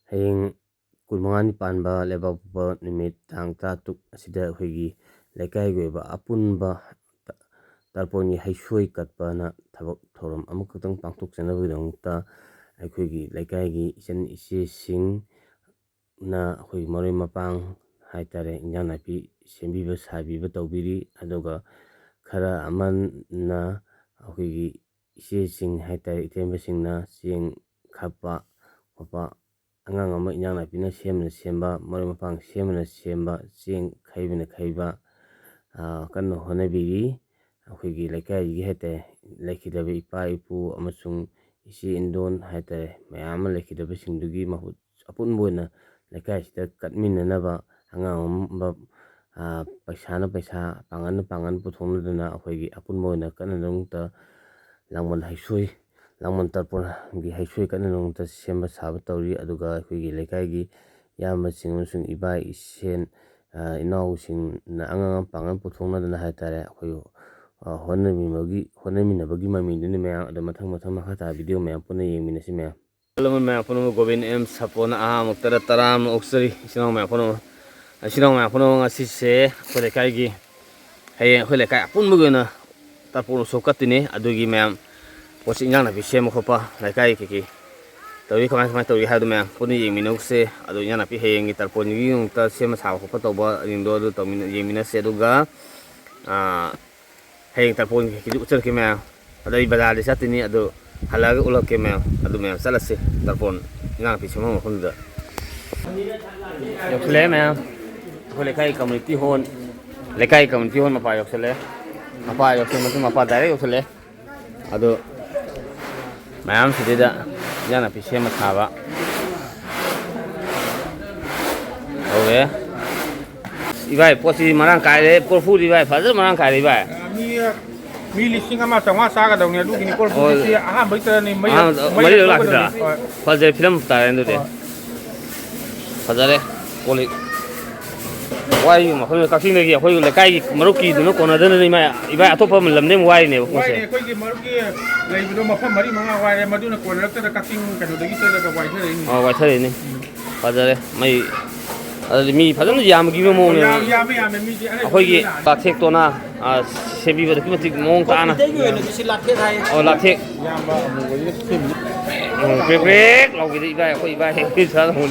ꯍꯌꯦꯡ 25ꯅꯤ ꯄꯥꯟꯕ ꯂꯩꯕꯥꯛꯄꯣꯛꯄ ꯅꯨꯃꯤꯠ ꯇꯥꯡ 16 ꯑꯁꯤꯗ ꯑꯩꯈꯣꯏꯒꯤ ꯂꯩꯀꯥꯏꯒꯤ ꯑꯣꯏꯕ ꯑꯄꯨꯟꯕ ꯇꯔꯄꯣꯟꯒꯤ ꯍꯩꯁꯣꯏ ꯀꯠꯄꯅ ꯊꯕꯛ ꯊꯧꯔꯝ ꯑꯃꯈꯛꯇꯪ ꯄꯥꯡꯊꯣꯛꯆꯅꯕꯒꯤꯗꯃꯛꯇ ꯑꯩꯈꯣꯏꯒꯤ ꯂꯩꯀꯥꯏꯒꯤ ꯏꯆꯟ ꯏꯆꯦꯁꯤꯡꯅ ꯑꯩꯈꯣꯏ ꯃꯔꯣꯏ ꯃꯄꯥꯡ ꯍꯥꯏꯇꯥꯔꯦ ꯏꯟꯖꯥꯡ ꯅꯥꯄꯤ ꯁꯦꯝꯕꯤꯕ ꯁꯥꯕꯤꯕ ꯇꯧꯕꯤꯔꯤ꯫ ꯑꯗꯨꯒ ꯈꯔ ꯑꯃꯅ ꯑꯩꯈꯣꯏꯒꯤ ꯏꯆꯦꯁꯤꯡ ꯍꯥꯏꯇꯥꯔꯦ ꯏꯇꯩꯃꯁꯤꯡꯅ ꯆꯦꯡ ꯈꯞꯄ ꯈꯣꯠꯄ, ꯑꯉꯥꯡ ꯑꯃ ꯏꯟꯖꯥꯡ ꯅꯥꯄꯤꯅ ꯁꯦꯝꯕꯅ ꯁꯦꯝꯕ, ꯃꯔꯣꯏ ꯃꯄꯥꯡ ꯁꯦꯝꯕꯅ ꯁꯦꯝꯕ, ꯆꯦꯡ ꯈꯩꯕꯅ ꯈꯩꯕ ꯀꯟꯅ ꯍꯣꯠꯅꯕꯤꯔꯤ꯫ ꯑꯩꯈꯣꯏꯒꯤ ꯂꯩꯀꯥꯏꯒꯤ ꯍꯥꯏꯇꯥꯔꯦ ꯂꯩꯈꯤꯗꯕ ꯏꯄꯥ ꯏꯄꯨ ꯑꯃꯁꯨꯡ ꯏꯆꯦ ꯏꯟꯗꯣꯟ ꯍꯥꯏꯇꯥꯔꯦ ꯃꯌꯥꯝ ꯑꯃ ꯂꯩꯈꯤꯗꯕꯁꯤꯡꯗꯨꯒꯤ ꯃꯍꯨꯠ ꯑꯄꯨꯟꯕ ꯑꯣꯏꯅ ꯂꯩꯀꯥꯏꯁꯤꯗ ꯀꯠꯃꯤꯟꯅꯅꯕ ꯑꯉꯥꯡ ꯑꯃ ꯄꯩꯁꯥꯅ ꯄꯩꯁా, ꯄꯥꯡꯒꯜꯅ ꯄꯥꯡꯒꯜ ꯄꯨꯊꯣꯛꯅꯗꯨꯅ ꯑꯩꯈꯣꯏꯒꯤ ꯑꯄꯨꯟꯕ ꯑꯣꯏꯅ ꯀꯠꯅꯅꯕꯒꯤꯗꯃꯛꯇ ꯂꯥꯡꯕꯟ ꯇꯔꯄꯣꯟꯒꯤ ꯍꯩꯁꯣꯏ ꯀꯠꯅꯅꯕꯒꯤꯗꯃꯛꯇ ꯁꯦꯝꯕ ꯁꯥꯕ ꯇꯧꯔꯤ꯫ ꯑꯗꯨꯒ ꯑꯩꯈꯣꯏꯒꯤ ꯂꯩꯀꯥꯏꯒꯤ ꯏꯌꯥꯝꯕꯁꯤꯡ ꯑꯃꯁꯨꯡ ꯏꯕꯥ ꯏꯅꯥꯎꯁꯤꯡꯅ ꯑꯉꯝ ꯄꯥꯡꯒꯜ ꯄꯨꯊꯣꯛꯅꯗꯅ ꯍꯥꯏꯇꯥꯔꯦ ꯑꯩꯈꯣꯏ ꯍꯣꯠꯅꯃꯤꯟꯅꯕꯒꯤ ꯃꯃꯤꯡꯗꯨꯅꯤ ꯃꯌꯥꯝ꯫ ꯑꯗꯣ ꯃꯊꯪ ꯃꯈꯥ ꯇꯥꯕ ꯚꯤꯗꯤꯑꯣ ꯃꯌꯥꯝ ꯄꯨꯟꯅ ꯌꯦꯡꯃꯤꯟꯅꯁꯤ ꯃꯌꯥꯝ꯫ ꯃꯌꯥꯝ ꯄꯨꯝꯅꯃꯛ ꯒꯣꯕꯤꯟ ꯑꯦꯝ ꯁꯥꯄꯣꯅ ꯑꯍꯥꯟꯕꯃꯛꯇꯗ ꯇꯔꯥꯝꯅ ꯑꯣꯛꯆꯔꯤ ꯏꯆꯤꯟ ꯏꯅꯥꯎ ꯃꯌꯥꯝ ꯄꯨꯝꯅꯃꯛ ꯉꯁꯤꯁꯦ ꯑꯩꯈꯣꯏ ꯂꯩꯀꯥꯏꯒꯤ ꯍꯌꯦꯡ ꯑꯩꯈꯣꯏ ꯂꯩꯀꯥꯏ ꯑꯄꯨꯟꯕꯒꯤ ꯑꯣꯏꯅ ꯇꯔꯄꯣꯟ ꯎꯁꯣꯞ ꯀꯠꯇꯣꯏꯅꯤ꯫ ꯑꯗꯨꯒꯤ ꯃꯌꯥꯝ ꯄꯣꯠ ꯆꯩ ꯏꯟꯖꯥꯡ ꯅꯥꯄꯤ ꯁꯦꯝꯕ ꯈꯣꯠꯄ ꯂꯩꯀꯥꯏ ꯀꯩꯀꯩ ꯇꯧꯔꯤ ꯀꯃꯥꯏꯅ ꯇꯧꯔꯤ ꯍꯥꯏꯕꯗꯨ ꯃꯌꯥꯝ ꯄꯨꯟꯅ ꯌꯦꯡꯃꯤꯟꯅꯧꯁꯦ꯫ ꯑꯗꯣ ꯏꯟꯖꯥꯡ ꯅꯥꯄꯤ ꯍꯌꯦꯡꯒꯤ ꯇꯔꯄꯣꯟꯒꯤꯗꯃꯛꯇ ꯁꯦꯝꯕ ꯁꯥꯕ ꯈꯣꯠꯄ ꯇꯧꯕ ꯁꯤꯡꯗꯣ ꯑꯗꯨ ꯌꯦꯡꯃꯤꯟꯅꯁꯦ꯫ ꯑꯗꯨꯒ ꯍꯌꯦꯡ ꯇꯔꯄꯣꯟꯒꯤ ꯀꯩꯀꯩꯗꯨ ꯎꯠꯆꯔꯛꯀꯦ ꯃꯌꯥꯝ꯫ ꯑꯗꯣ ꯑꯩ ꯕꯖꯥꯔꯗ ꯆꯠꯇꯣꯏꯅꯤ, ꯑꯗꯨ ꯍꯜꯂꯛꯑꯒ ꯎꯠꯂꯛꯀꯦ ꯃꯌꯥꯝ꯫ ꯑꯗꯨ ꯃꯌꯥꯝ ꯆꯠꯂꯁꯤ ꯇꯔꯄꯣꯟ ꯏꯟꯖꯥꯡ ꯅꯥꯄꯤ ꯁꯦꯝꯐꯝ ꯃꯐꯝꯗꯨꯗ ꯌꯧꯁꯤꯜꯂꯛꯑꯦ ꯃꯌꯥꯝ꯫ ꯑꯩꯈꯣꯏ ꯂꯩꯀꯥꯏ ꯀꯝꯃꯨꯅꯤꯇꯤ ꯍꯣꯜ ꯃꯄꯥ ꯌꯧꯁꯤꯜꯂꯛꯑꯦ꯫ ꯃꯄꯥ ꯌꯧꯁꯤꯜꯂ ꯃꯇꯨꯡ ꯃꯄꯥ ꯗꯥꯏꯔꯦꯛ ꯌꯧꯁꯤꯜꯂꯛꯑꯦ꯫ ꯑꯗꯨ ꯃꯌꯥꯝ ꯁꯤꯗꯩꯗ ꯏꯟꯖꯥꯡ ꯅꯥꯄꯤ ꯁꯦꯝꯕ ꯁꯥꯕ ꯇꯧꯔꯦ꯫ ꯏꯕꯥꯏ ꯄꯣꯠꯁꯤ ꯃꯔꯥꯡ ꯀꯥꯏꯔꯦ, ꯀꯣꯔꯐꯨꯗꯤ ꯏꯕꯥꯏ ꯐꯖꯅ ꯃꯔꯥꯡ ꯀꯥꯏꯔꯦ ꯏꯕꯥꯏ꯫ ꯃꯤ 1,500,000 ꯆꯥꯒꯗꯧꯅꯤ ꯑꯗꯨꯒꯤꯅꯤ ꯀꯣꯔꯐꯨꯁꯤ ꯑꯍꯥꯟꯕꯩꯗꯅꯤ ꯃꯔꯤꯔꯛ ꯂꯥꯛꯈꯤꯗ꯭ꯔꯥ? ꯐꯖꯔꯦ, ꯐꯤꯂꯝ ꯇꯥꯔꯦ ꯑꯗꯨꯗꯤ ꯐꯖꯔꯦ꯫ ꯀꯣꯜꯂꯤꯛ ꯋꯥꯏ ꯃꯐꯝ ꯀꯛꯆꯤꯡꯗꯒꯤ ꯑꯩꯈꯣꯏ ꯂꯩꯀꯥꯏꯒꯤ ꯃꯔꯨꯞꯀꯤꯗꯨꯅ ꯀꯣꯟꯅꯗꯅꯅꯤ ꯏꯕꯥꯏ ꯑꯇꯣꯞꯄ ꯂꯝꯗꯩ ꯑꯃꯨꯛ ꯋꯥꯏꯔꯤꯅꯦꯕ ꯄꯣꯠꯁꯦ꯫ ꯑꯩꯈꯣꯏꯒꯤ ꯃꯔꯨꯞꯀꯤ ꯂꯩꯕꯗꯣ ꯃꯐꯝ 4-5 ꯋꯥꯏꯔꯦ, ꯃꯗꯨꯅ ꯀꯣꯟꯅꯔꯛꯇꯅ ꯀꯛꯆꯤꯡ ꯀꯩꯅꯣꯗꯒꯤ ꯆꯠꯂꯒ ꯋꯥꯏꯊꯔꯛꯏꯅꯤ꯫ ꯋꯥꯏꯊꯔꯛꯏꯅꯤ꯫ ꯐꯖꯔꯦ ꯃꯩ ꯑꯗꯨꯗꯤ ꯃꯤ ꯐꯖꯅ ꯌꯥꯝꯈꯤꯕ ꯃꯑꯣꯡꯅꯦꯕ ꯌꯥꯝꯃꯦ ꯃꯤꯗꯤ ꯑꯩꯈꯣꯏꯒꯤ ꯂꯥꯊꯦꯛꯇꯣꯅ ꯁꯦꯝꯕꯤꯕ ꯑꯗꯨꯛꯀꯤ ꯃꯇꯤꯛ ꯃꯑꯣꯡ ꯇꯥꯅ꯫ ꯂꯥꯊꯦꯛ ꯍꯥꯏ꯫ ꯂꯥꯊꯦꯛ ꯏꯌꯥꯝꯕ ꯑꯃꯨꯕꯁꯤꯅ ꯁꯦꯝꯃꯤ꯫ ꯄ꯭ꯔꯦꯛ ꯄ꯭ꯔꯦꯛ ꯂꯥꯎꯕꯤꯗ ꯏꯕꯥꯏ ꯑꯩꯈꯣꯏ ꯏꯕꯥꯏ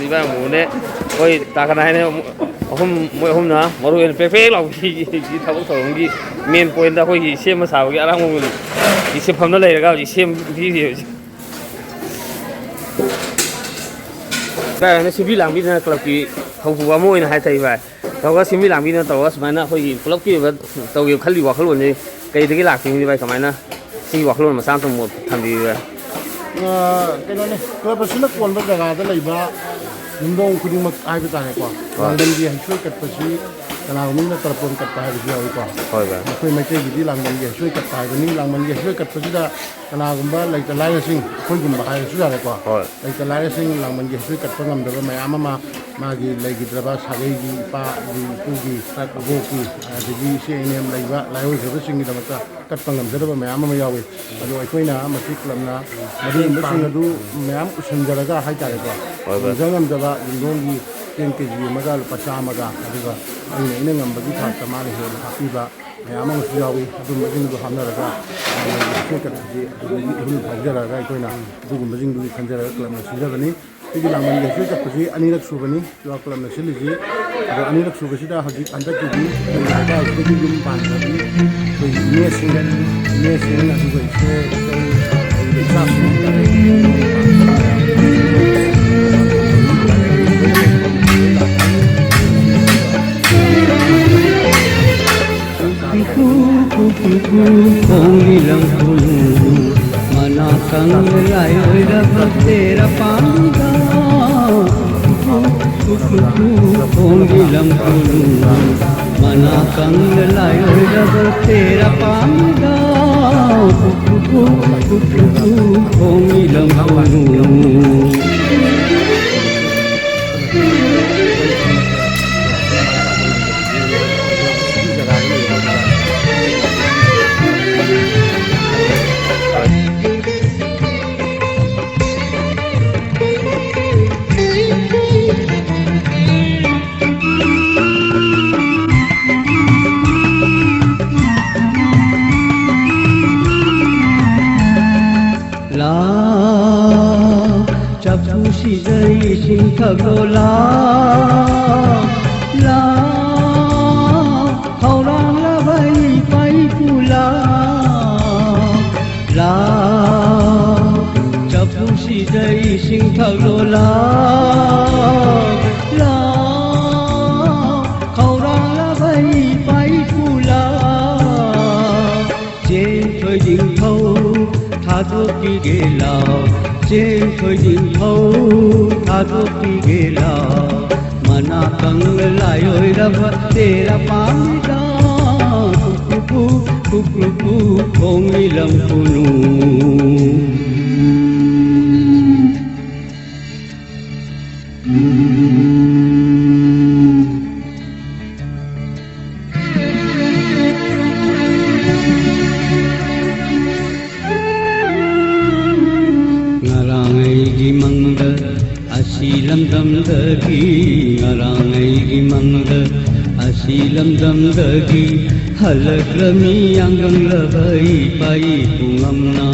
ꯏꯕꯥꯏ ꯑꯃꯨꯕꯅꯦ ꯑꯩꯈꯣꯏ ꯇꯥꯀꯅꯥ ꯍꯥꯏꯅ ꯃꯣꯏ ꯑꯍꯨꯝꯅ ꯃꯔꯨ ꯑꯣꯏꯅ ꯄ꯭ꯔꯦꯛ ꯄ꯭ꯔꯦꯛ ꯂꯥꯎꯕꯤꯒꯤ ꯊꯕꯛ ꯊꯧꯔꯝꯒꯤ ꯃꯦꯟ ꯄꯣꯏꯟꯗ ꯑꯩꯈꯣꯏꯒꯤ ꯁꯦꯝꯕ ꯁꯥꯕꯒꯤ ꯑꯔꯥꯡꯕ ꯁꯤꯟꯐꯝꯗ ꯂꯩꯔꯒ ꯍꯧꯖꯤꯛ ꯁꯦꯝꯕꯤꯔꯤ ꯍꯧꯖꯤꯛ꯫ ꯏꯕꯥꯏ ꯁꯤꯟꯕꯤ ꯂꯥꯡꯕꯤꯗꯅ ꯀ꯭ꯂꯕꯀꯤ ꯊꯧꯄꯨ ꯑꯃ ꯑꯣꯏꯅ ꯍꯥꯏꯇꯥꯔꯦ ꯏꯕꯥꯏ ꯇꯧꯔꯒ ꯁꯤꯟꯕꯤ ꯂꯥꯡꯕꯤꯗꯅ ꯇꯧꯔꯒ ꯁꯨꯃꯥꯏꯅ ꯑꯩꯈꯣꯏꯒꯤ ꯄꯨꯂꯞꯀꯤ ꯑꯣꯏꯕ ꯇꯧꯒꯦ ꯈꯜꯂꯤ ꯋꯥꯈꯜꯂꯣꯟꯁꯦ ꯀꯩꯗꯒꯤ ꯂꯥꯛꯈꯤꯕꯅꯤ ꯏꯕꯥꯏ? ꯀꯃꯥꯏꯅ ꯁꯤꯒꯤ ꯋꯥꯈꯜꯂꯣꯟ ꯃꯆꯥ ꯑꯃꯇꯪ ꯊꯝꯕꯤꯕ? ꯀꯩꯅꯣꯅꯤ ꯀ꯭ꯂꯕ ꯑꯁꯤꯅ ꯀꯣꯟꯕ ꯖꯒꯥꯗ ꯂꯩꯕ ꯌꯨꯝꯊꯣꯡ ꯈꯨꯗꯤꯡꯃꯛ ꯍꯥꯏꯕ ꯇꯥꯔꯦꯀꯣ, ꯂꯥꯡꯕꯟꯒꯤ ꯍꯩꯁꯣꯏ ꯀꯠꯄꯁꯤ ꯀꯅꯥꯒꯨꯝꯕꯅ ꯇꯔꯄꯣꯟ ꯀꯠꯄ ꯍꯥꯏꯕꯁꯨ ꯌꯥꯎꯏꯀꯣ꯫ ꯑꯩꯈꯣꯏ ꯃꯩꯇꯩꯒꯤꯗꯤ ꯂꯥꯡꯕꯟꯒꯤ ꯍꯩꯁꯣꯏ ꯀꯠꯄ ꯍꯥꯏꯕꯅꯤ꯫ ꯂꯥꯡꯕꯟꯒꯤ ꯍꯩꯁꯣꯏ ꯀꯠꯄꯁꯤꯗ ꯀꯅꯥꯒꯨꯝꯕ ꯂꯩꯇ ꯂꯥꯏꯔꯁꯤꯡ ꯑꯩꯈꯣꯏꯒꯨꯝꯕ ꯍꯥꯏꯔꯁꯨ ꯌꯥꯔꯦꯀꯣ, ꯂꯩꯇ ꯂꯥꯏꯔꯁꯤꯡ ꯂꯥꯡꯕꯟꯒꯤ ꯍꯩꯁꯣꯏ ꯀꯠꯄ ꯉꯝꯗꯕ ꯃꯌꯥꯝ ꯑꯃ ꯃꯥꯒꯤ ꯂꯩꯈꯤꯗ꯭ꯔꯕ ꯁꯥꯒꯩꯒꯤ ꯏꯄꯥꯒꯤ ꯏꯄꯨꯒꯤ ꯑꯕꯣꯛꯀꯤ ꯑꯗꯒꯤ ꯏꯆꯦ ꯏꯅꯦꯝ ꯂꯩꯕ ꯂꯥꯏꯑꯣꯏꯈ꯭ꯔꯕꯁꯤꯡꯒꯤꯗꯃꯛꯇ ꯀꯠꯄ ꯉꯝꯖꯗꯕ ꯃꯌꯥꯝ ꯑꯃ ꯌꯥꯎꯏ꯫ ꯑꯗꯣ ꯑꯩꯈꯣꯏꯅ ꯃꯁꯤ ꯀ꯭ꯂꯕꯅ ꯃꯗꯨꯒꯨꯝꯕꯁꯤꯡ ꯑꯗꯨ ꯃꯌꯥꯝ ꯎꯁꯟꯖꯔꯒ ꯍꯥꯏꯇꯥꯔꯦꯀꯣ, ꯉꯝꯖ ꯉꯝꯗꯕ ꯌꯨꯝꯊꯣꯡꯒꯤ ꯆꯦꯡ ꯀꯦꯖꯤ ꯑꯃꯒ ꯂꯨꯄꯥ 100ꯒ ꯑꯗꯨꯒ ꯑꯩꯅ ꯉꯝꯕꯒꯤ ꯊꯥꯛꯇ ꯃꯥꯅ ꯍꯦꯟꯅ ꯍꯥꯞꯄꯤꯕ ꯃꯌꯥꯝ ꯑꯃꯁꯨ ꯌꯥꯎꯏ꯫ ꯑꯗꯨꯝꯕꯁꯤꯡꯗꯨ ꯍꯥꯞꯅꯔꯒ ꯍꯩꯁꯣꯏ ꯀꯠꯄꯁꯤ ꯑꯗꯨꯗꯒꯤ ꯏꯍꯨꯜ ꯐꯥꯎꯖꯔꯒ ꯑꯩꯈꯣꯏꯅ ꯑꯗꯨꯒꯨꯝꯕꯁꯤꯡꯗꯨꯒꯤ ꯈꯟꯖꯔꯒ ꯀ꯭ꯂꯕꯅ ꯁꯤꯟꯖꯕꯅꯤ꯫ ꯁꯤꯒꯤ ꯂꯥꯡꯕꯟꯒꯤ ꯍꯩꯁꯣꯏ ꯀꯠꯄꯁꯤ ꯑꯅꯤꯔꯛ ꯁꯨꯕꯅꯤ ꯀ꯭ꯂꯕꯅ ꯁꯤꯜꯂꯤꯁꯤ꯫ ꯑꯗꯣ ꯑꯅꯤꯔꯛ ꯁꯨꯕꯁꯤꯗ ꯍꯧꯖꯤꯛ ꯍꯟꯗꯛꯀꯤꯗꯤ ꯂꯩꯀꯥꯏꯁꯤꯗꯒꯤ ꯌꯨꯝ ꯄꯥꯟꯈ꯭ꯔꯕꯤ ꯑꯩꯈꯣꯏꯒꯤ ꯏꯅꯦꯁꯤꯡ ꯑꯗꯨꯒ ꯏꯆꯦ ꯑꯗꯨꯒ ꯏꯆꯥꯁꯤꯡ मना संग लायो रब तेरा पांगा होंगी लंकुलू मना संग लायो रब तेरा पांगा होंगी लंकुलू 시절 신탁로라 라 허랑라 바이 바이쿠라 라 잡부 시절 신탁로라 라 허랑라 바이 바이쿠라 제 khơi đình thâu tha thuốc đi ghê lào trên khơi đình thâu tha thuốc đi ghê lào mà na căng lại ơi ra vật để ra bám ra cục không đi làm phụ nữ Lamdamdagi ngarangai mangda asilamdamdagi halakrami anggang labai pai pungamna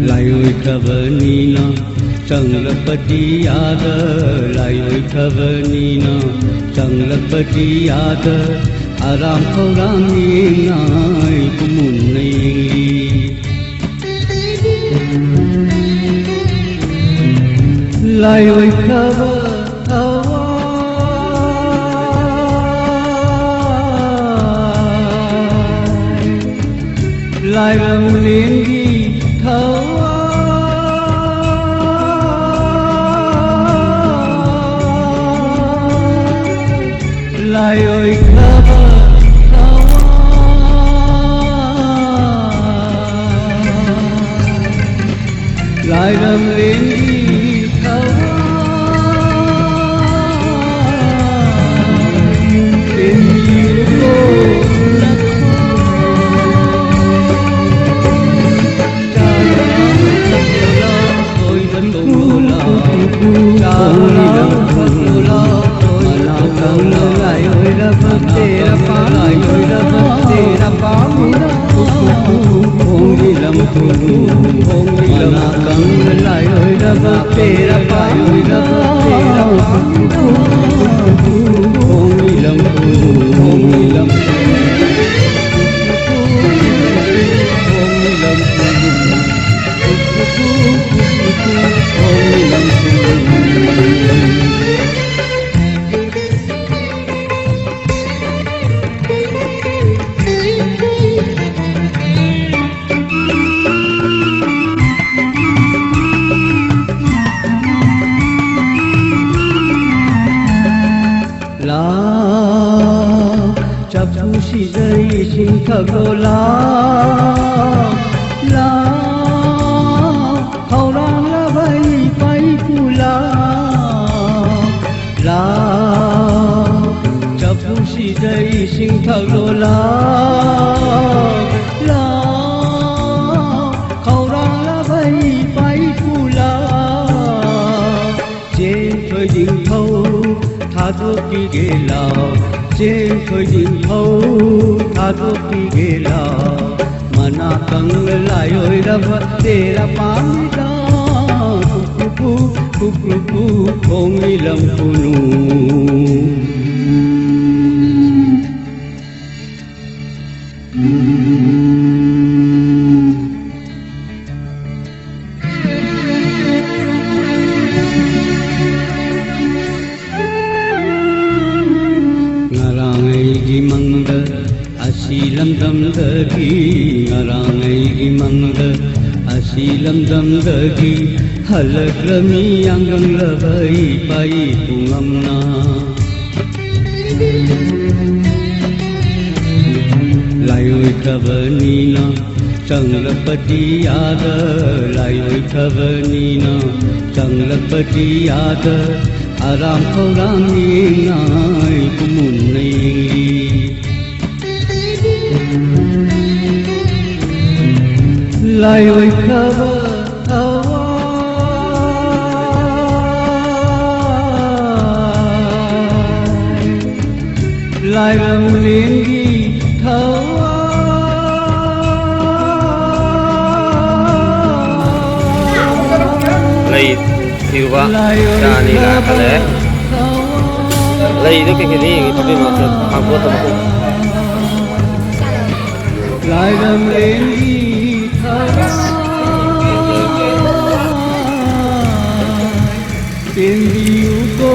layoi kavanina changlapati yada layoi kavanina changlapati yada aram kaurami ngai kumunai lại ơi khava hawa lại rầm lên đi hawa lại ơi khava hawa lại rầm lên đi Thaglola la haurang la bai pai pula la chapu si dai sing thaglola la haurang la bai pai pula trên khơi đình thâu tha thuốc đi ghê lào trên khơi đình thâu tha thuốc đi ghê lào mà na căng lại ơi ra vật để ra bám ra cục không đi làm phụ nữ Lamdamdagi ngarangai mangda asilamdamdagi halakrami anggang labai pai pungamna layoi kavanina changlapati yada layoi kavanina changlapati yada aram kaurami ngai kumunai lại ơi khava hawa lại rầm lên đi hawa ꯑꯗꯨꯒ ꯆꯥ ꯑꯅꯤ ꯂꯥꯛꯈꯠꯂꯦ ꯂꯩꯗ ꯀꯩꯀꯩꯗꯤ ꯌꯦꯡꯉꯤ ꯊꯕꯤ ꯃꯔꯛꯇ ꯍꯥꯡꯄꯣꯠꯇ ꯃꯈꯣꯡ Lairam Lengi Thara Tendiu Ko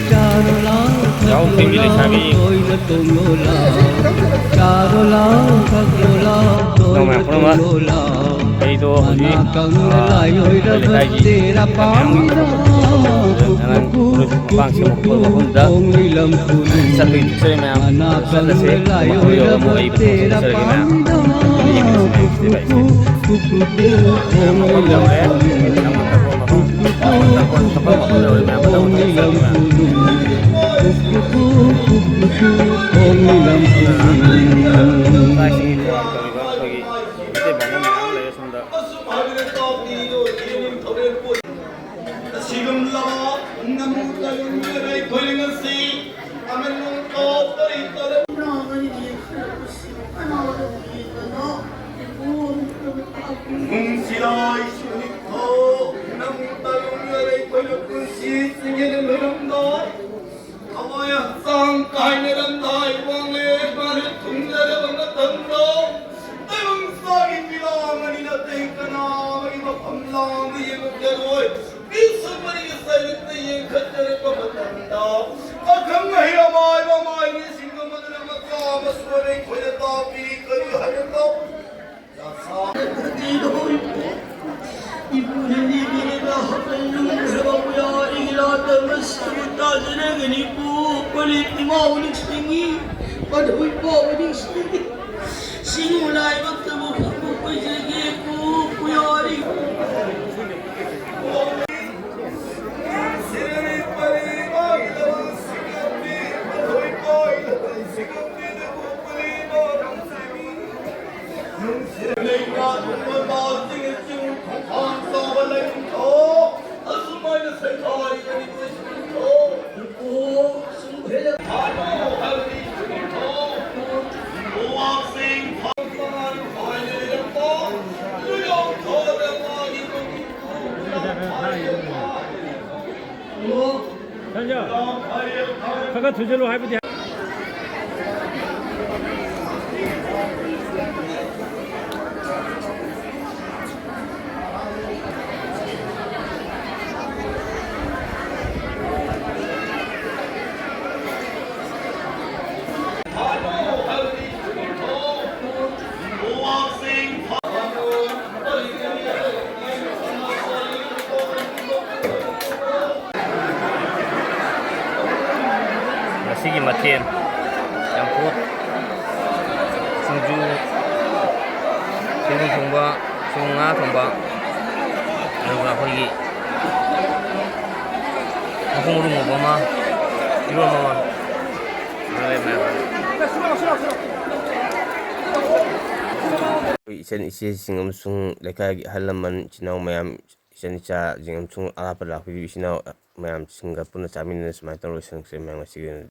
Charola Toila Tongola Charola Kakola Toila Tongola ꯑꯩꯗꯣ ꯍꯧꯖꯤꯛ Tera Pamira ꯃꯄꯥꯡ ꯁꯦꯝꯃꯛꯄ ꯃꯐꯝꯗ ꯆꯠꯄꯒꯤ ꯆꯠꯆꯔꯤ ꯃꯌꯥꯝ ꯆꯠꯂꯁꯦ ꯃꯈꯣꯏ ꯌꯧꯔꯝꯃꯨ ꯑꯩ ꯃꯐꯝ ꯆꯠꯆꯔꯒꯦ ꯃꯌꯥꯝ ꯃꯐꯝ ꯌꯧꯔꯦ ꯃꯐꯝ ꯌꯧꯔꯦ ꯃꯌꯥꯝ खगा थुजलो हाइबदि ꯉꯁꯤꯒꯤ ꯃꯊꯦꯜ ꯆꯝꯐꯨꯠ ꯁꯤꯡꯖꯨ ꯁꯤꯡꯖꯨ ꯊꯣꯡꯕ ꯁꯤꯡꯖꯨ ꯉꯥ ꯊꯣꯡꯕ ꯑꯗꯨꯒ ꯑꯩꯈꯣꯏꯒꯤ ꯃꯈꯣꯡ ꯃꯔꯨ ꯉꯧꯕ ꯑꯃ ꯏꯔꯣꯟꯕ ꯑꯃ ꯑꯩꯈꯣꯏ ꯏꯆꯟ ꯏꯆꯦꯁꯤꯡ ꯑꯃꯁꯨꯡ ꯂꯩꯀꯥꯏꯒꯤ ꯑꯍꯜ ꯂꯃꯟ ꯏꯆꯤꯟ ꯏꯅꯥꯎ ꯃꯌꯥꯝ ꯏꯆꯟ ꯏꯆꯥꯁꯤꯡ ꯑꯃꯁꯨꯡ ꯑꯔꯥꯞꯄ ꯂꯥꯛꯄꯤꯕ ꯏꯆꯤꯟ ꯏꯅꯥꯎ ꯃꯌꯥꯝꯁꯤꯡꯒ ꯄꯨꯟꯅ ꯆꯥꯃꯤꯟꯅꯅ ꯁꯨꯃꯥꯏꯅ ꯇꯧꯔ ꯂꯣꯏꯁꯤꯟꯈ꯭ꯔꯦ ꯃꯌꯥꯝ ꯉꯁꯤꯒꯤ